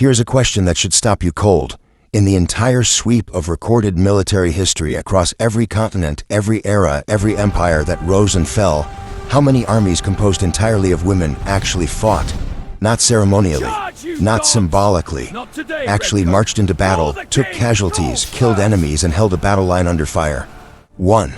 Here's a question that should stop you cold. In the entire sweep of recorded military history across every continent, every era, every empire that rose and fell, how many armies composed entirely of women actually fought? Not ceremonially, not symbolically, actually marched into battle, took casualties, killed enemies, and held a battle line under fire. One.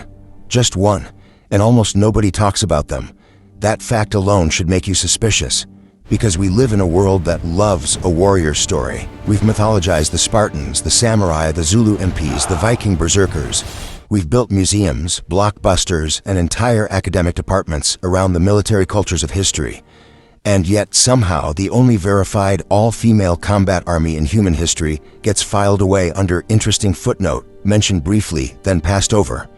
Just one. And almost nobody talks about them. That fact alone should make you suspicious. Because we live in a world that loves a warrior story. We've mythologized the Spartans, the samurai, the Zulu impis, the Viking berserkers. We've built museums, blockbusters, and entire academic departments around the military cultures of history. And yet, somehow, the only verified all-female combat army in human history gets filed away under interesting footnote, mentioned briefly, then passed over.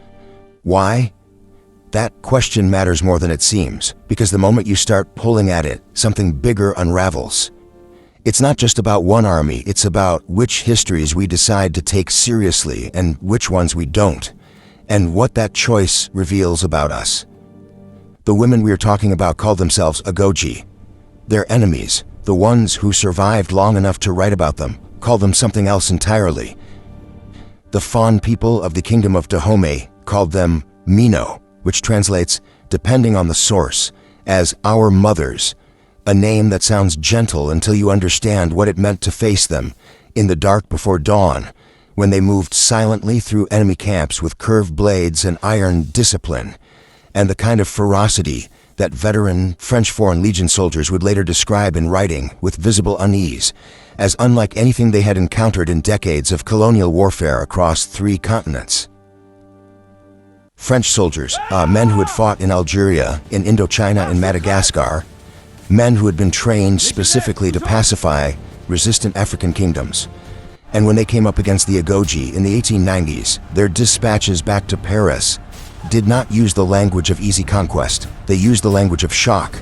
Why? That question matters more than it seems, because the moment you start pulling at it, something bigger unravels. It's not just about one army, it's about which histories we decide to take seriously and which ones we don't, and what that choice reveals about us. The women we are talking about call themselves Agogi. Their enemies, the ones who survived long enough to write about them, call them something else entirely. The Fawn people of the kingdom of Dahomey called them Mino, which translates, depending on the source, as our mothers, a name that sounds gentle until you understand what it meant to face them in the dark before dawn, when they moved silently through enemy camps with curved blades and iron discipline, and the kind of ferocity that veteran French Foreign Legion soldiers would later describe in writing with visible unease, as unlike anything they had encountered in decades of colonial warfare across 3 continents. French soldiers, men who had fought in Algeria, in Indochina and Madagascar, men who had been trained specifically to pacify resistant African kingdoms. And when they came up against the Agogi in the 1890s, their dispatches back to Paris did not use the language of easy conquest. They used the language of shock.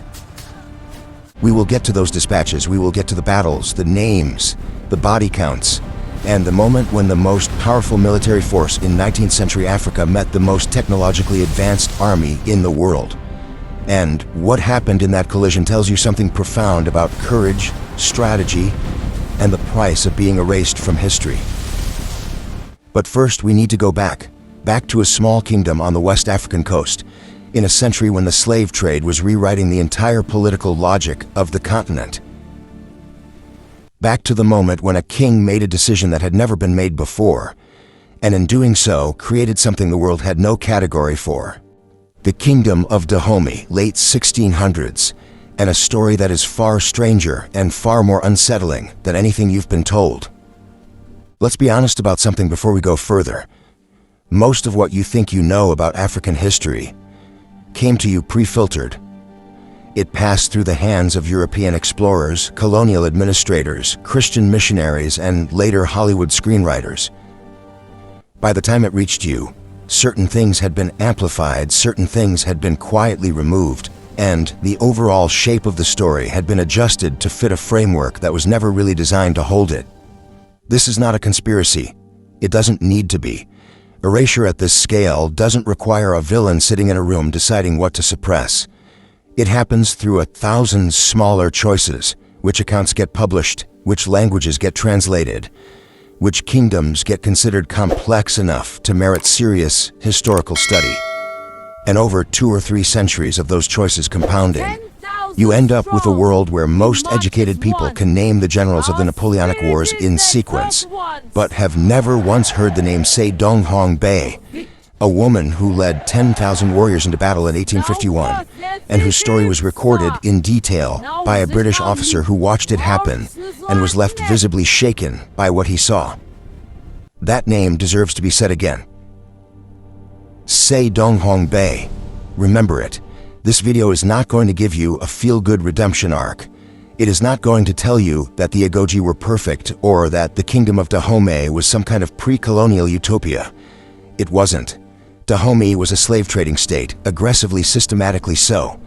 We will get to those dispatches, we will get to the battles, the names, the body counts, and the moment when the most powerful military force in 19th century Africa met the most technologically advanced army in the world. And what happened in that collision tells you something profound about courage, strategy, and the price of being erased from history. But first, we need to go back to a small kingdom on the West African coast, in a century when the slave trade was rewriting the entire political logic of the continent. Back to the moment when a king made a decision that had never been made before, and in doing so, created something the world had no category for. The Kingdom of Dahomey, late 1600s, and a story that is far stranger and far more unsettling than anything you've been told. Let's be honest about something before we go further. Most of what you think you know about African history came to you pre-filtered. It passed through the hands of European explorers, colonial administrators, Christian missionaries, and later Hollywood screenwriters. By the time it reached you, certain things had been amplified, certain things had been quietly removed, and the overall shape of the story had been adjusted to fit a framework that was never really designed to hold it. This is not a conspiracy. It doesn't need to be. Erasure at this scale doesn't require a villain sitting in a room deciding what to suppress. It happens through 1,000 smaller choices: which accounts get published, which languages get translated, which kingdoms get considered complex enough to merit serious historical study. And over 2 or 3 centuries of those choices compounding, you end up with a world where most educated people can name the generals of the Napoleonic Wars in sequence, but have never once heard the name Dahomey, a woman who led 10,000 warriors into battle in 1851, and whose story was recorded in detail by a British officer who watched it happen and was left visibly shaken by what he saw. That name deserves to be said again. Dahomey. Remember it. This video is not going to give you a feel-good redemption arc. It is not going to tell you that the Agogi were perfect or that the Kingdom of Dahomey was some kind of pre-colonial utopia. It wasn't. Dahomey was a slave trading state, aggressively, systematically so.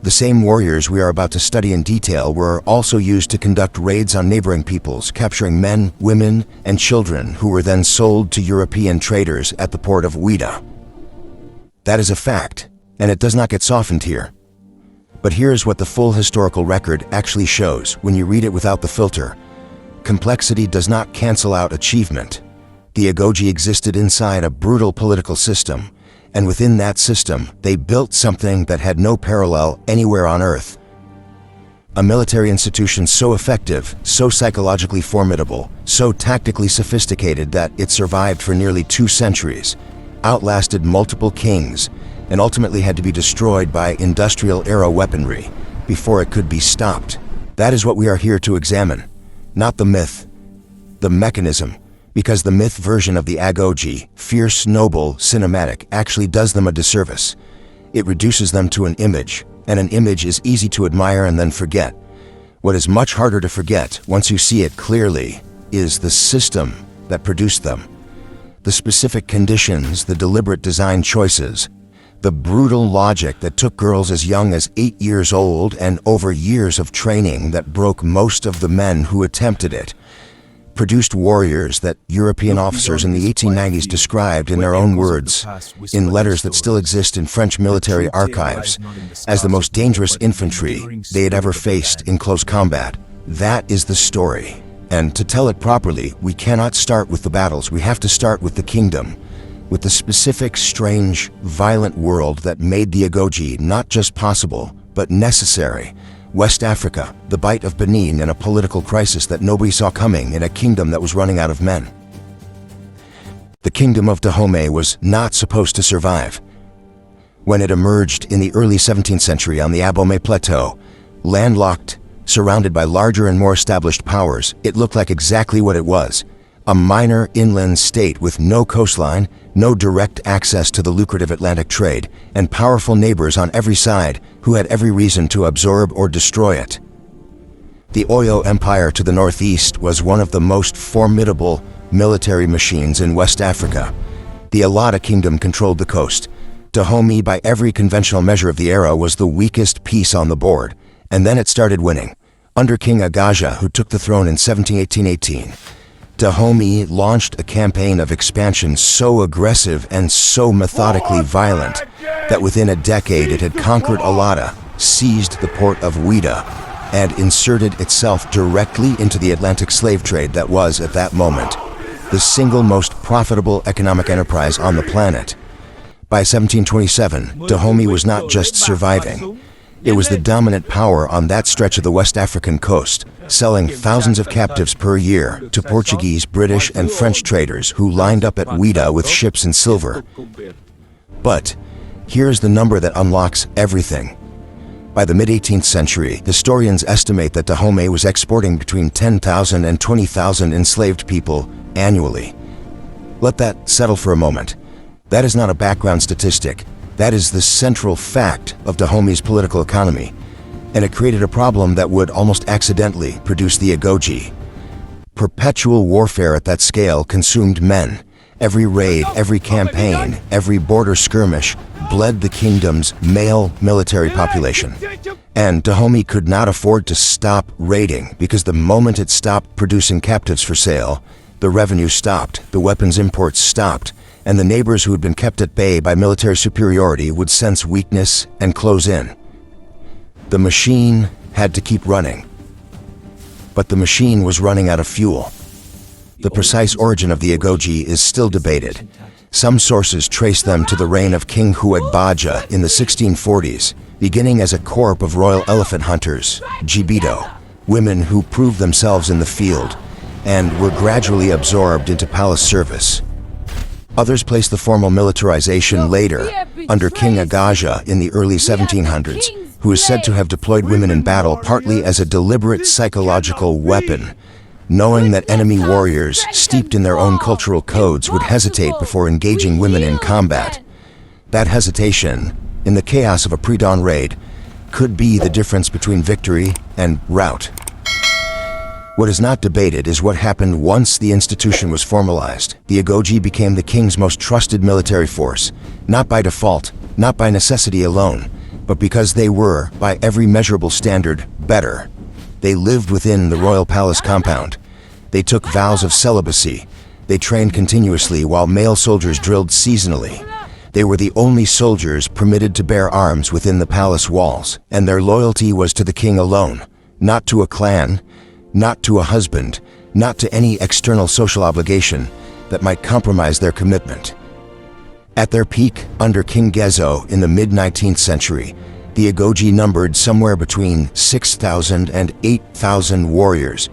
The same warriors we are about to study in detail were also used to conduct raids on neighboring peoples, capturing men, women, and children who were then sold to European traders at the port of Ouida. That is a fact, and it does not get softened here. But here's what the full historical record actually shows when you read it without the filter. Complexity does not cancel out achievement. The Agogi existed inside a brutal political system, and within that system, they built something that had no parallel anywhere on Earth. A military institution so effective, so psychologically formidable, so tactically sophisticated that it survived for nearly 2 centuries, outlasted multiple kings, and ultimately had to be destroyed by industrial-era weaponry before it could be stopped. That is what we are here to examine. Not the myth, the mechanism, because the myth version of the Agogi, fierce, noble, cinematic, actually does them a disservice. It reduces them to an image, and an image is easy to admire and then forget. What is much harder to forget, once you see it clearly, is the system that produced them. The specific conditions, the deliberate design choices, the brutal logic that took girls as young as 8 years old and over years of training that broke most of the men who attempted it, produced warriors that European officers in the 1890s described in their own words, in letters that still exist in French military archives, as the most dangerous infantry they had ever faced in close combat. That is the story. And to tell it properly, we cannot start with the battles. We have to start with the kingdom, with the specific, strange, violent world that made the Agogi not just possible, but necessary. West Africa, the bite of Benin in a political crisis that nobody saw coming in a kingdom that was running out of men. The kingdom of Dahomey was not supposed to survive. When it emerged in the early 17th century on the Dahomey Plateau, landlocked, surrounded by larger and more established powers, it looked like exactly what it was. A minor inland state with no coastline, no direct access to the lucrative Atlantic trade, and powerful neighbors on every side who had every reason to absorb or destroy it. The Oyo Empire to the northeast was one of the most formidable military machines in West Africa. The Alada Kingdom controlled the coast. Dahomey, by every conventional measure of the era, was the weakest piece on the board, and then it started winning. Under King Agaja, who took the throne in 1718, Dahomey launched a campaign of expansion so aggressive and so methodically violent that within a decade it had conquered Alada, seized the port of Ouida, and inserted itself directly into the Atlantic slave trade that was, at that moment, the single most profitable economic enterprise on the planet. By 1727, Dahomey was not just surviving. It was the dominant power on that stretch of the West African coast, selling thousands of captives per year to Portuguese, British, and French traders who lined up at Ouida with ships and silver. But here's the number that unlocks everything. By the mid-18th century, historians estimate that Dahomey was exporting between 10,000 and 20,000 enslaved people annually. Let that settle for a moment. That is not a background statistic. That is the central fact of Dahomey's political economy, and it created a problem that would almost accidentally produce the Agogi. Perpetual warfare at that scale consumed men. Every raid, every campaign, every border skirmish bled the kingdom's male military population. And Dahomey could not afford to stop raiding, because the moment it stopped producing captives for sale, the revenue stopped, the weapons imports stopped, and the neighbors who had been kept at bay by military superiority would sense weakness and close in. The machine had to keep running. But the machine was running out of fuel. The precise origin of the Agogi is still debated. Some sources trace them to the reign of King Huegbaja in the 1640s, beginning as a corps of royal elephant hunters, Jibido, women who proved themselves in the field, and were gradually absorbed into palace service. Others place the formal militarization later, under King Agaja in the early 1700s, who is said to have deployed women in battle partly as a deliberate psychological weapon, knowing that enemy warriors, steeped in their own cultural codes, would hesitate before engaging women in combat. That hesitation, in the chaos of a pre-dawn raid, could be the difference between victory and rout. What is not debated is what happened once the institution was formalized. The Agogi became the king's most trusted military force, not by default, not by necessity alone, but because they were, by every measurable standard, better. They lived within the royal palace compound. They took vows of celibacy. They trained continuously while male soldiers drilled seasonally. They were the only soldiers permitted to bear arms within the palace walls, and their loyalty was to the king alone, not to a clan, not to a husband, not to any external social obligation that might compromise their commitment. At their peak, under King Gezo in the mid-19th century, the Agogi numbered somewhere between 6,000 and 8,000 warriors,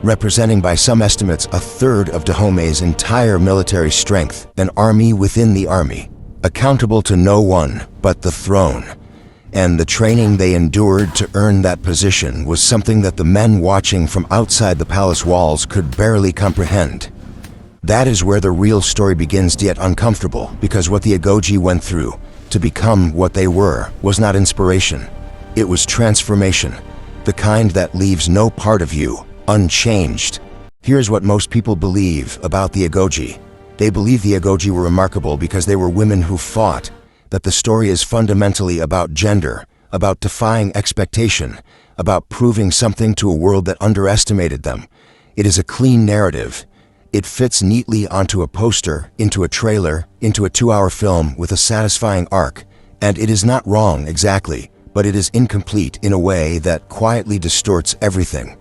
representing by some estimates a third of Dahomey's entire military strength, an army within the army, accountable to no one but the throne. And the training they endured to earn that position was something that the men watching from outside the palace walls could barely comprehend. That is where the real story begins, yet uncomfortable, because what the Agogi went through to become what they were was not inspiration. It was transformation, the kind that leaves no part of you unchanged. Here's what most people believe about the Agogi. They believe the Agogi were remarkable because they were women who fought, that the story is fundamentally about gender, about defying expectation, about proving something to a world that underestimated them. It is a clean narrative. It fits neatly onto a poster, into a trailer, into a 2-hour film with a satisfying arc, and it is not wrong exactly, but it is incomplete in a way that quietly distorts everything.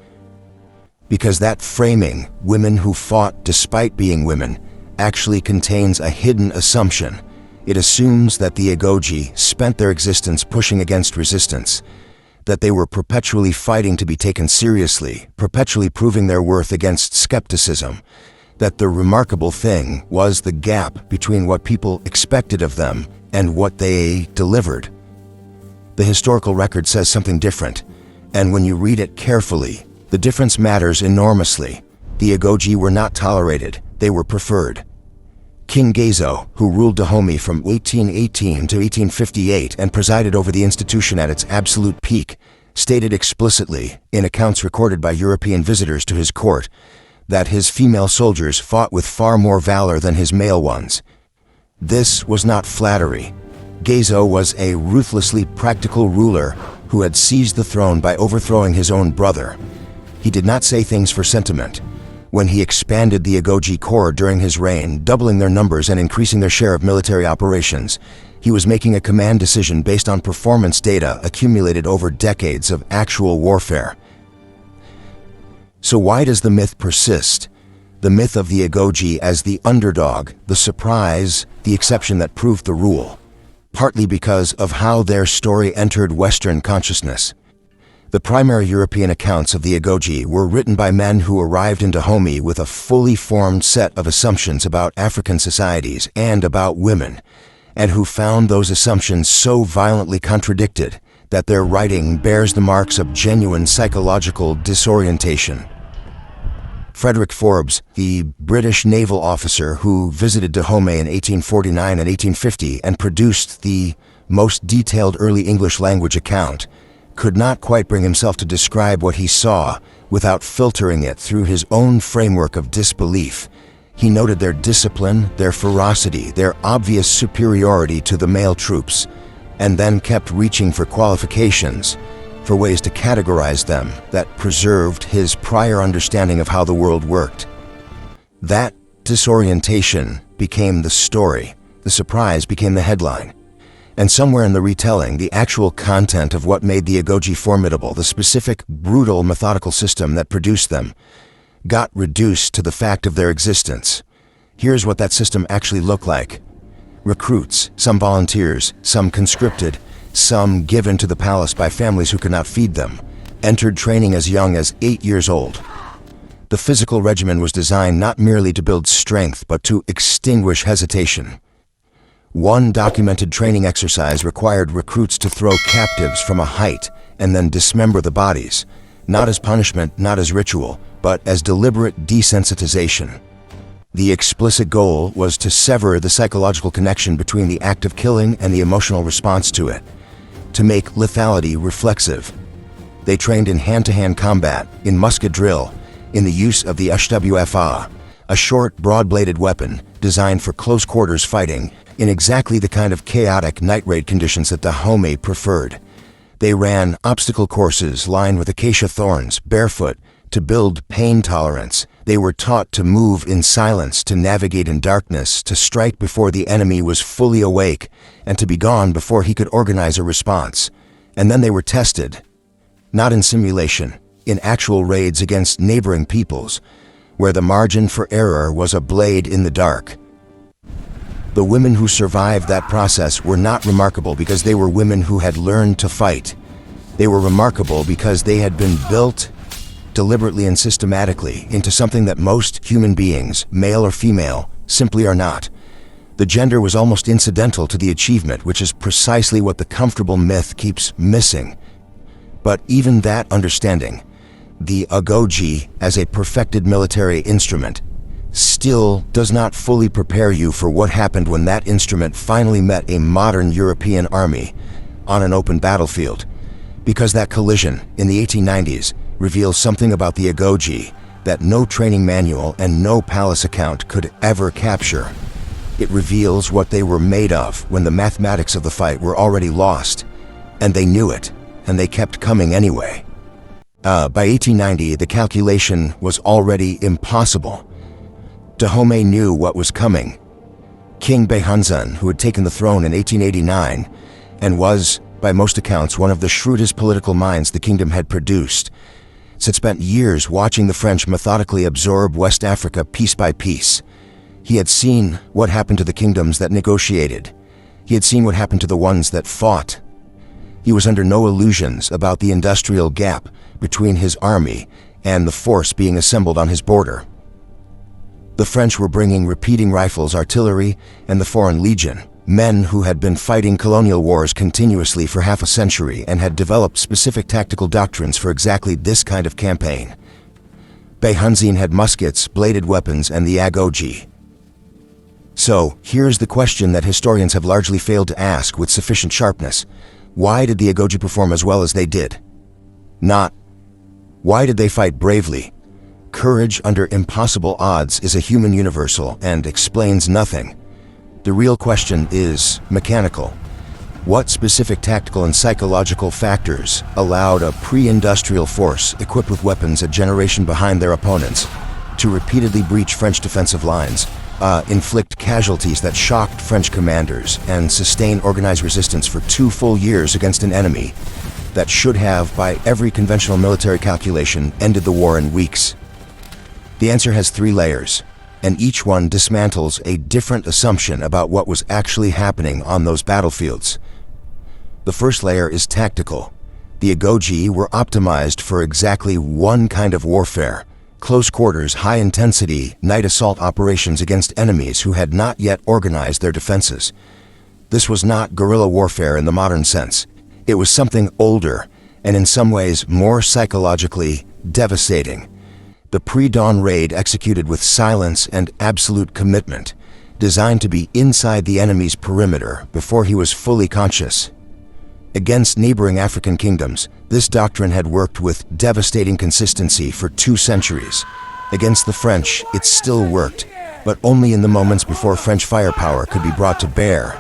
Because that framing, women who fought despite being women, actually contains a hidden assumption. It assumes that the Agogi spent their existence pushing against resistance, that they were perpetually fighting to be taken seriously, perpetually proving their worth against skepticism, that the remarkable thing was the gap between what people expected of them and what they delivered. The historical record says something different, and when you read it carefully, the difference matters enormously. The Agogi were not tolerated, they were preferred. King Gezo, who ruled Dahomey from 1818 to 1858 and presided over the institution at its absolute peak, stated explicitly, in accounts recorded by European visitors to his court, that his female soldiers fought with far more valor than his male ones. This was not flattery. Gezo was a ruthlessly practical ruler who had seized the throne by overthrowing his own brother. He did not say things for sentiment. When he expanded the Agogi Corps during his reign, doubling their numbers and increasing their share of military operations, he was making a command decision based on performance data accumulated over decades of actual warfare. So why does the myth persist? The myth of the Agogi as the underdog, the surprise, the exception that proved the rule. Partly because of how their story entered Western consciousness. The primary European accounts of the Agogi were written by men who arrived in Dahomey with a fully formed set of assumptions about African societies and about women, and who found those assumptions so violently contradicted that their writing bears the marks of genuine psychological disorientation. Frederick Forbes, the British naval officer who visited Dahomey in 1849 and 1850 and produced the most detailed early English language account, could not quite bring himself to describe what he saw without filtering it through his own framework of disbelief. He noted their discipline, their ferocity, their obvious superiority to the male troops, and then kept reaching for qualifications, for ways to categorize them that preserved his prior understanding of how the world worked. That disorientation became the story, the surprise became the headline. And somewhere in the retelling, the actual content of what made the Agogi formidable, the specific, brutal, methodical system that produced them, got reduced to the fact of their existence. Here's what that system actually looked like. Recruits, some volunteers, some conscripted, some given to the palace by families who could not feed them, entered training as young as 8 years old. The physical regimen was designed not merely to build strength, but to extinguish hesitation. One documented training exercise required recruits to throw captives from a height and then dismember the bodies, not as punishment, not as ritual, but as deliberate desensitization. The explicit goal was to sever the psychological connection between the act of killing and the emotional response to it, to make lethality reflexive. They trained in hand-to-hand combat, in musket drill, in the use of the HWFA, a short, broad-bladed weapon designed for close-quarters fighting, in exactly the kind of chaotic night raid conditions that Dahomey preferred. They ran obstacle courses lined with acacia thorns, barefoot, to build pain tolerance, They were taught to move in silence, to navigate in darkness, to strike before the enemy was fully awake, and to be gone before he could organize a response. And then they were tested, not in simulation, in actual raids against neighboring peoples, where the margin for error was a blade in the dark. The women who survived that process were not remarkable because they were women who had learned to fight. They were remarkable because they had been built deliberately and systematically into something that most human beings, male or female, simply are not. The gender was almost incidental to the achievement, which is precisely what the comfortable myth keeps missing. But even that understanding, the Agogi as a perfected military instrument, still does not fully prepare you for what happened when that instrument finally met a modern European army on an open battlefield. Because that collision in the 1890s reveals something about the Agogi that no training manual and no palace account could ever capture. It reveals what they were made of when the mathematics of the fight were already lost, and they knew it, and they kept coming anyway. By 1890, the calculation was already impossible. Dahomey knew what was coming. King Behunzan, who had taken the throne in 1889, and was, by most accounts, one of the shrewdest political minds the kingdom had produced, had spent years watching the French methodically absorb West Africa piece by piece. He had seen what happened to the kingdoms that negotiated. He had seen what happened to the ones that fought. He was under no illusions about the industrial gap between his army and the force being assembled on his border. The French were bringing repeating rifles, artillery, and the Foreign Legion, men who had been fighting colonial wars continuously for half a century and had developed specific tactical doctrines for exactly this kind of campaign. Behunzan had muskets, bladed weapons, and the Agogi. So, here's the question that historians have largely failed to ask with sufficient sharpness. Why did the Agogi perform as well as they did? Not, why did they fight bravely? Courage under impossible odds is a human universal and explains nothing. The real question is mechanical. What specific tactical and psychological factors allowed a pre-industrial force equipped with weapons a generation behind their opponents to repeatedly breach French defensive lines, inflict casualties that shocked French commanders, and sustain organized resistance for 2 full years against an enemy that should have, by every conventional military calculation, ended the war in weeks? The answer has 3 layers, and each one dismantles a different assumption about what was actually happening on those battlefields. The first layer is tactical. The Agogi were optimized for exactly one kind of warfare: close quarters, high-intensity, night assault operations against enemies who had not yet organized their defenses. This was not guerrilla warfare in the modern sense. It was something older, and in some ways more psychologically devastating. The pre-dawn raid executed with silence and absolute commitment, designed to be inside the enemy's perimeter before he was fully conscious. Against neighboring African kingdoms, this doctrine had worked with devastating consistency for 2 centuries. Against the French, it still worked, but only in the moments before French firepower could be brought to bear.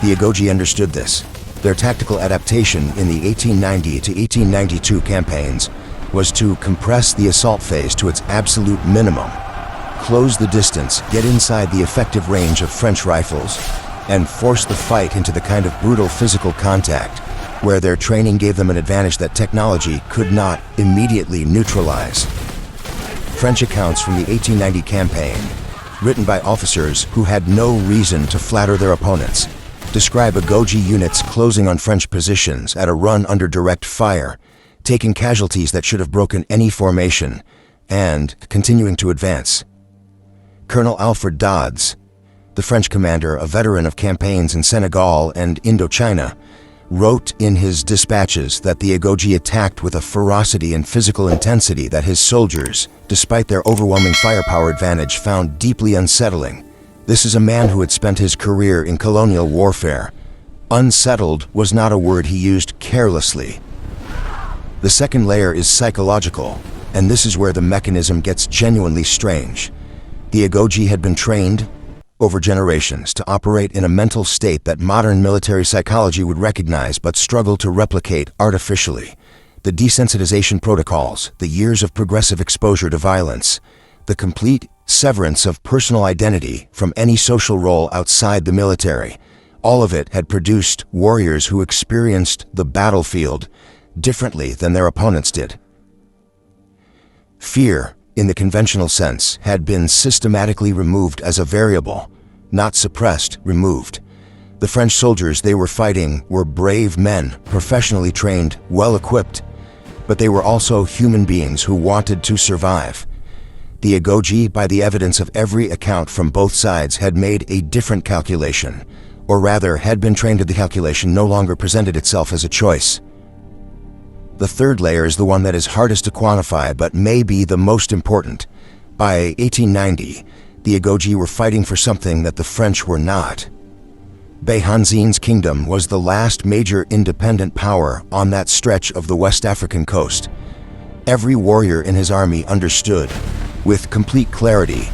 The Agogi understood this. Their tactical adaptation in the 1890 to 1892 campaigns was to compress the assault phase to its absolute minimum, close the distance, get inside the effective range of French rifles, and force the fight into the kind of brutal physical contact where their training gave them an advantage that technology could not immediately neutralize. French accounts from the 1890 campaign, written by officers who had no reason to flatter their opponents, describe Agogi units closing on French positions at a run under direct fire, taking casualties that should have broken any formation, and continuing to advance. Colonel Alfred Dodds, the French commander, a veteran of campaigns in Senegal and Indochina, wrote in his dispatches that the Agogi attacked with a ferocity and physical intensity that his soldiers, despite their overwhelming firepower advantage, found deeply unsettling. This is a man who had spent his career in colonial warfare. Unsettled was not a word he used carelessly. The second layer is psychological, and this is where the mechanism gets genuinely strange. The Agogi had been trained over generations to operate in a mental state that modern military psychology would recognize but struggle to replicate artificially. the desensitization protocols, the years of progressive exposure to violence, the complete severance of personal identity from any social role outside the military. All of it had produced warriors who experienced the battlefield differently than their opponents did. Fear, in the conventional sense, had been systematically removed as a variable, not suppressed, removed. The French soldiers they were fighting were brave men, professionally trained, well-equipped, but they were also human beings who wanted to survive. The Agogi, by the evidence of every account from both sides, had made a different calculation, or rather had been trained to the calculation no longer presented itself as a choice. The third layer is the one that is hardest to quantify but may be the most important. By 1890, the Agogi were fighting for something that the French were not. Bayhanzine's kingdom was the last major independent power on that stretch of the West African coast. Every warrior in his army understood, with complete clarity,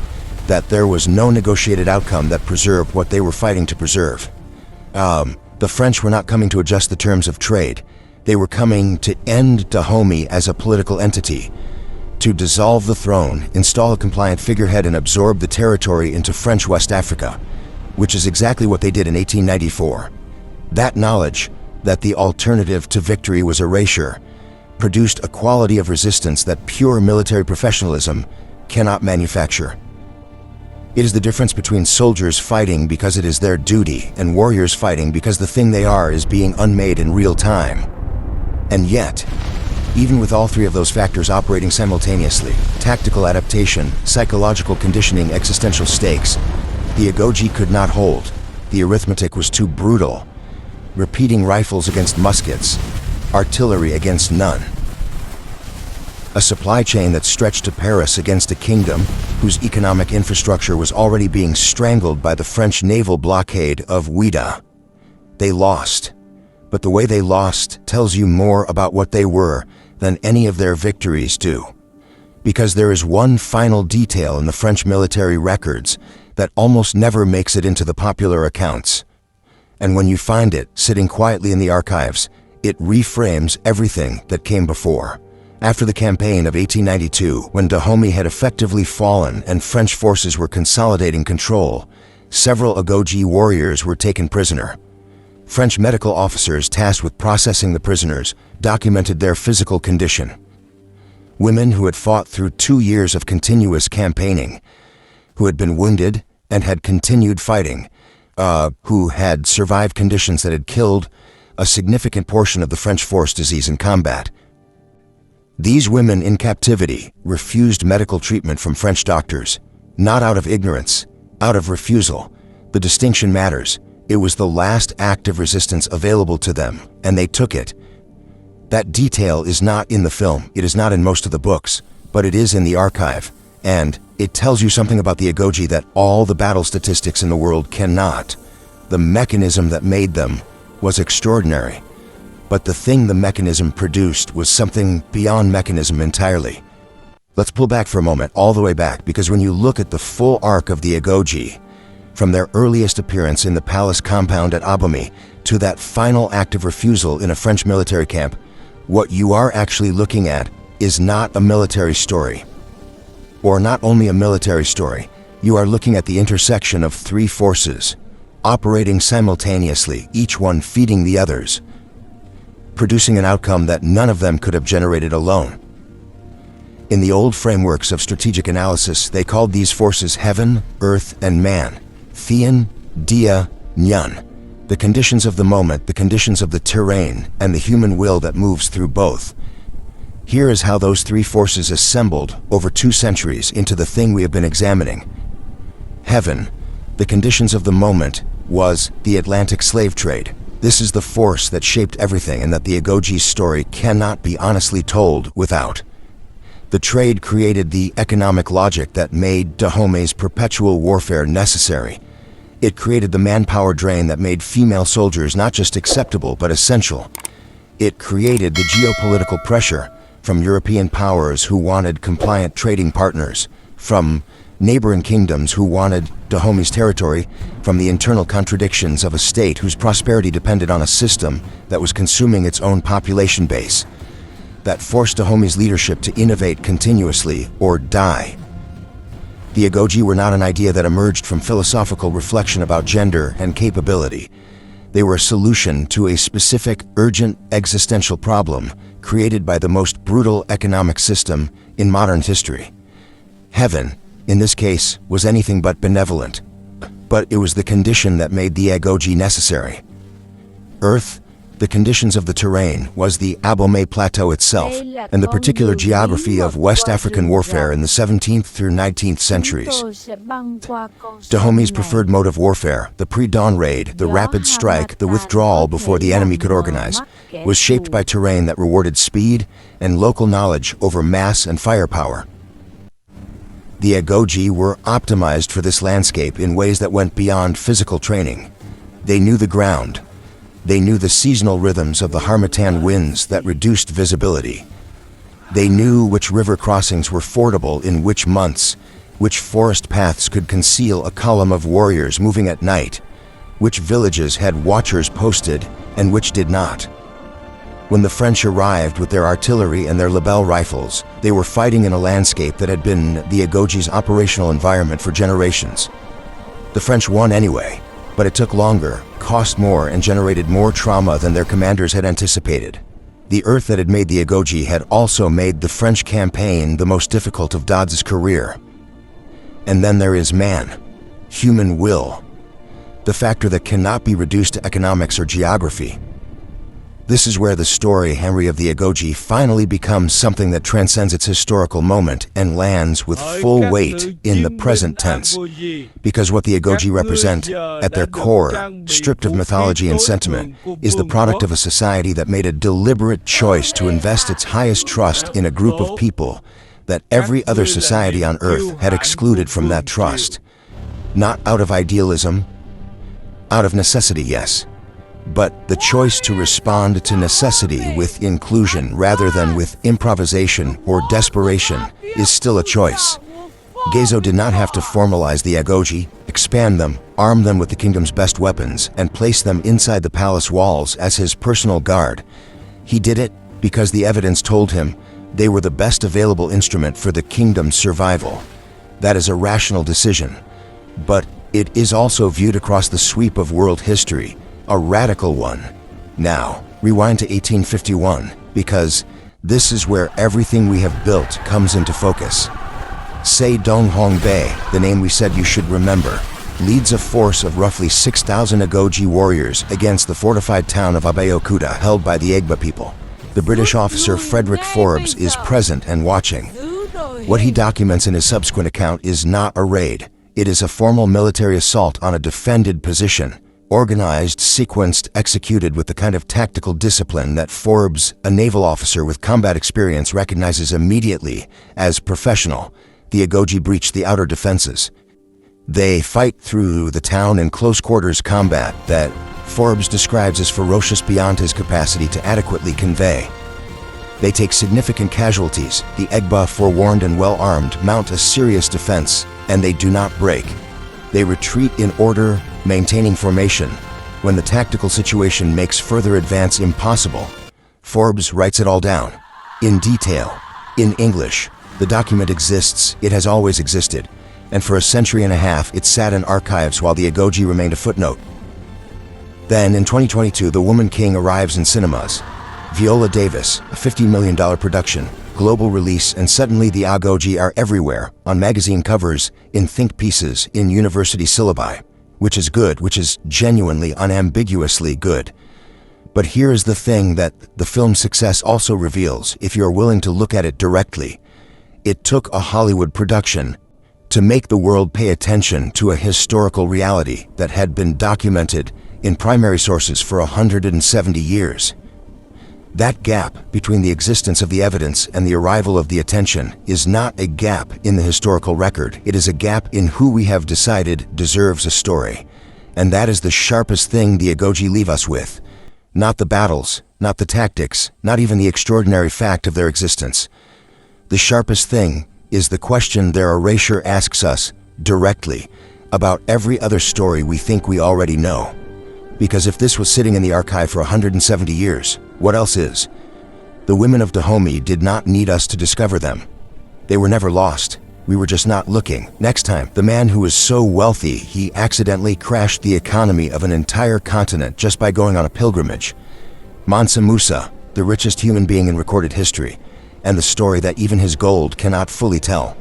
that there was no negotiated outcome that preserved what they were fighting to preserve. The French were not coming to adjust the terms of trade. They were coming to end Dahomey as a political entity, to dissolve the throne, install a compliant figurehead, and absorb the territory into French West Africa, which is exactly what they did in 1894. That knowledge, that the alternative to victory was erasure, produced a quality of resistance that pure military professionalism cannot manufacture. It is the difference between soldiers fighting because it is their duty and warriors fighting because the thing they are is being unmade in real time. And yet, even with all three of those factors operating simultaneously, tactical adaptation, psychological conditioning, existential stakes, the Agogi could not hold. The arithmetic was too brutal. Repeating rifles against muskets, artillery against none. A supply chain that stretched to Paris against a kingdom whose economic infrastructure was already being strangled by the French naval blockade of Ouida. They lost. But the way they lost tells you more about what they were than any of their victories do. Because there is one final detail in the French military records that almost never makes it into the popular accounts. And when you find it sitting quietly in the archives, it reframes everything that came before. After the campaign of 1892, when Dahomey had effectively fallen and French forces were consolidating control, several Agogi warriors were taken prisoner. French medical officers tasked with processing the prisoners documented their physical condition. Women who had fought through 2 years of continuous campaigning, who had been wounded and had continued fighting, who had survived conditions that had killed a significant portion of the French force disease in combat. These women in captivity refused medical treatment from French doctors, not out of ignorance, out of refusal. The distinction matters. It was the last act of resistance available to them, and they took it. That detail is not in the film, it is not in most of the books, but it is in the archive, and it tells you something about the Agogi that all the battle statistics in the world cannot. The mechanism that made them was extraordinary, but the thing the mechanism produced was something beyond mechanism entirely. Let's pull back for a moment, all the way back, because when you look at the full arc of the Agogi, from their earliest appearance in the palace compound at Dahomey to that final act of refusal in a French military camp, what you are actually looking at is not a military story. Or not only a military story, you are looking at the intersection of three forces, operating simultaneously, each one feeding the others, producing an outcome that none of them could have generated alone. In the old frameworks of strategic analysis, they called these forces heaven, earth, and man. Thean, Dia, Nyan. The conditions of the moment, the conditions of the terrain, and the human will that moves through both. Here is how those three forces assembled over 2 centuries into the thing we have been examining. Heaven, the conditions of the moment, was the Atlantic slave trade. This is the force that shaped everything and that the Agogi's story cannot be honestly told without. The trade created the economic logic that made Dahomey's perpetual warfare necessary. It created the manpower drain that made female soldiers not just acceptable but essential. It created the geopolitical pressure from European powers who wanted compliant trading partners, from neighboring kingdoms who wanted Dahomey's territory, from the internal contradictions of a state whose prosperity depended on a system that was consuming its own population base. that forced Dahomey's leadership to innovate continuously or die. The Agogi were not an idea that emerged from philosophical reflection about gender and capability. They were a solution to a specific, urgent, existential problem created by the most brutal economic system in modern history. Heaven, in this case, was anything but benevolent, but it was the condition that made the Agogi necessary. Earth, the conditions of the terrain, was the Dahomey Plateau itself, and the particular geography of West African warfare in the 17th through 19th centuries. Dahomey's preferred mode of warfare, the pre-dawn raid, the rapid strike, the withdrawal before the enemy could organize, was shaped by terrain that rewarded speed and local knowledge over mass and firepower. The Agogi were optimized for this landscape in ways that went beyond physical training. They knew the ground. They knew the seasonal rhythms of the harmattan winds that reduced visibility. They knew which river crossings were fordable in which months, which forest paths could conceal a column of warriors moving at night, which villages had watchers posted and which did not. When the French arrived with their artillery and their Lebel rifles, they were fighting in a landscape that had been the Agogi's operational environment for generations. The French won anyway, but it took longer, cost more, and generated more trauma than their commanders had anticipated. The earth that had made the Agogi had also made the French campaign the most difficult of Dodds' career. And then there is man, human will, the factor that cannot be reduced to economics or geography. This is where the story Henry of the Agogi finally becomes something that transcends its historical moment and lands with full weight in the present tense. Because what the Agogi represent, at their core, stripped of mythology and sentiment, is the product of a society that made a deliberate choice to invest its highest trust in a group of people that every other society on Earth had excluded from that trust. Not out of idealism, out of necessity, yes. But the choice to respond to necessity with inclusion rather than with improvisation or desperation is still a choice. Gezo did not have to formalize the Agogi, expand them, arm them with the kingdom's best weapons, and place them inside the palace walls as his personal guard. He did it because the evidence told him they were the best available instrument for the kingdom's survival. That is a rational decision. But it is also viewed across the sweep of world history, a radical one. Now, rewind to 1851, because this is where everything we have built comes into focus. Se Dong Hong Bei, the name we said you should remember, leads a force of roughly 6,000 Agogi warriors against the fortified town of Abeokuta held by the Egba people. The British officer Frederick Forbes is present and watching. What he documents in his subsequent account is not a raid. It is a formal military assault on a defended position. Organized, sequenced, executed with the kind of tactical discipline that Forbes, a naval officer with combat experience, recognizes immediately as professional. The Agogi breach the outer defenses. They fight through the town in close-quarters combat that Forbes describes as ferocious beyond his capacity to adequately convey. They take significant casualties. The Egba, forewarned and well-armed, mount a serious defense, and they do not break. They retreat in order, maintaining formation, when the tactical situation makes further advance impossible. Forbes writes it all down, in detail, in English. The document exists, it has always existed, and for a century and a half it sat in archives while the Agogi remained a footnote. Then, in 2022, The Woman King arrives in cinemas. Viola Davis, a $50 million production, global release, and suddenly the Agogi are everywhere, on magazine covers, in think pieces, in university syllabi. Which is good, which is genuinely, unambiguously good. But here is the thing that the film's success also reveals, if you're willing to look at it directly. It took a Hollywood production to make the world pay attention to a historical reality that had been documented in primary sources for 170 years. That gap between the existence of the evidence and the arrival of the attention is not a gap in the historical record. It is a gap in who we have decided deserves a story. And that is the sharpest thing the Agogi leave us with. Not the battles, not the tactics, not even the extraordinary fact of their existence. The sharpest thing is the question their erasure asks us directly about every other story we think we already know. Because if this was sitting in the archive for 170 years, what else is? The women of Dahomey did not need us to discover them. They were never lost. We were just not looking. Next time, the man who was so wealthy he accidentally crashed the economy of an entire continent just by going on a pilgrimage. Mansa Musa, the richest human being in recorded history, and the story that even his gold cannot fully tell.